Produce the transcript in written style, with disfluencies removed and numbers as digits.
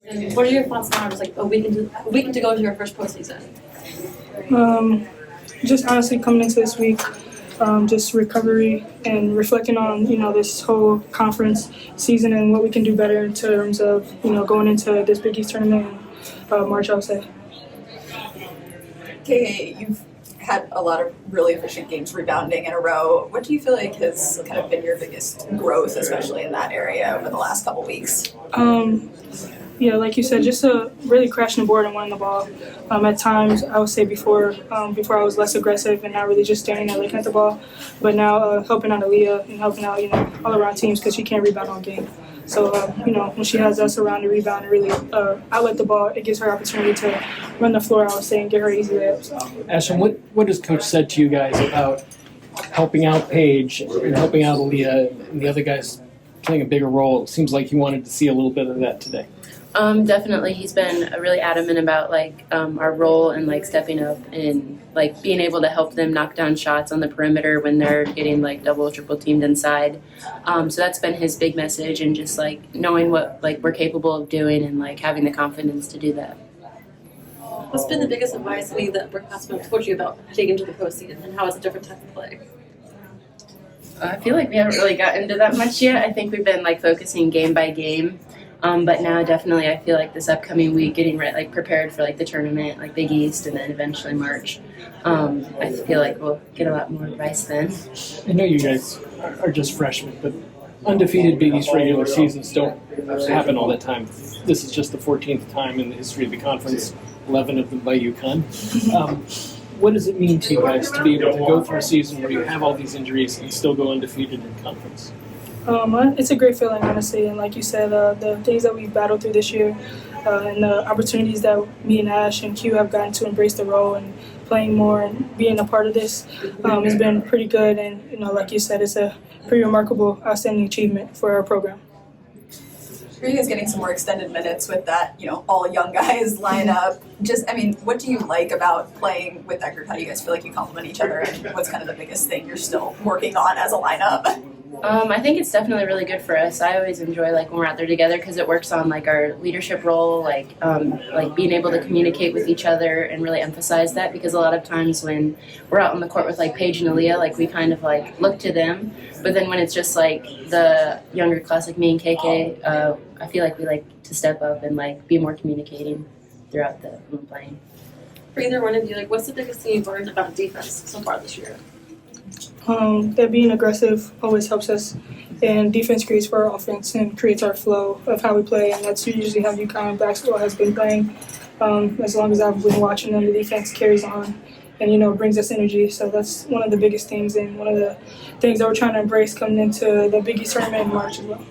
And what are your thoughts now? Just like a week to go to your first postseason. Just honestly coming into this week, just recovery and reflecting on this whole conference season and what we can do better in terms of going into this Big East tournament in March, I would say. KK, you've had a lot of really efficient games rebounding in a row. What do you feel like has kind of been your biggest growth, especially in that area over the last couple weeks? Yeah, like you said, just really crashing the board and winning the ball. At times, I would say before I was less aggressive and not really just standing there looking at the ball. But now helping out Aaliyah and helping out, all around teams because she can't rebound all game. So, when she has us around to rebound and really outlet the ball, it gives her opportunity to run the floor, I would say, and get her easy layups. Ashlynn, what has Coach said to you guys about helping out Paige and helping out Aaliyah and the other guys playing a bigger role? It seems like he wanted to see a little bit of that today. Definitely, he's been really adamant about our role and stepping up and being able to help them knock down shots on the perimeter when they're getting double, triple teamed inside. So that's been his big message, and just knowing what we're capable of doing and having the confidence to do that. What's been the biggest advice that Brooke has told you about heading into the postseason, and how it's a different type of play? I feel like we haven't really gotten into that much yet. I think we've been focusing game by game. But now definitely I feel like this upcoming week getting prepared for the tournament, Big East, and then eventually March. I feel like we'll get a lot more advice then. I know you guys are just freshmen, but undefeated Big East regular seasons don't happen all the time. This is just the 14th time in the history of the conference, 11 of them by UConn. What does it mean to you guys to be able to go through a season where you have all these injuries and still go undefeated in conference? It's a great feeling, honestly, and like you said, the things that we've battled through this year and the opportunities that me and Ash and Q have gotten to embrace the role and playing more and being a part of this has been pretty good, and like you said, it's a pretty remarkable, outstanding achievement for our program. Are you guys getting some more extended minutes with that, all young guys line up? What do you like about playing with that group? How do you guys feel like you complement each other, and what's kind of the biggest thing you're still working on as a lineup? I think it's definitely really good for us. I always enjoy when we're out there together because it works on our leadership role, being able to communicate with each other and really emphasize that, because a lot of times when we're out on the court with Paige and Aaliyah, we kind of look to them, but then when it's just the younger class me and KK, I feel like we like to step up and be more communicating throughout the playing. For either one of you, what's the biggest thing you've learned about defense so far this year? That being aggressive always helps us, and defense creates for our offense and creates our flow of how we play, and that's usually how UConn basketball has been playing. As long as I've been watching them, the defense carries on and, brings us energy. So that's one of the biggest things and one of the things that we're trying to embrace coming into the Big East tournament in March as well.